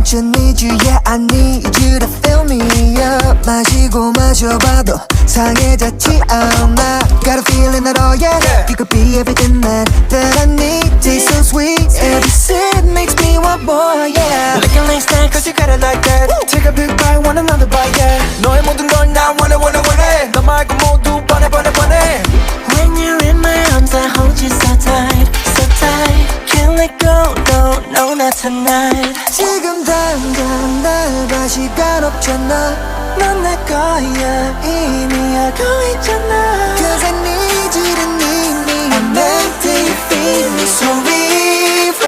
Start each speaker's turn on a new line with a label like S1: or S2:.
S1: want you, need you, yeah I need you to fill me up. 마시고 마셔봐도 상해졌지 않아. Got a feeling that oh yeah, you could be everything that I need. Taste so sweet, every sip makes me want more, yeah.
S2: Looking like snack cause you got it like that. Take a big bite, want another bite, yeah. 너의 모든 걸 나 원해 너 말고 모두 뻔해 When you're in my arms I hold you so tight, so tight. Can't let go, no, no, not tonight.
S1: 지금 당장 날 봐 시간 없잖아.
S2: 넌 내 거야 이미 알고 있잖아.
S1: Cause I need you to need me.
S2: I'm empty, feed me so real.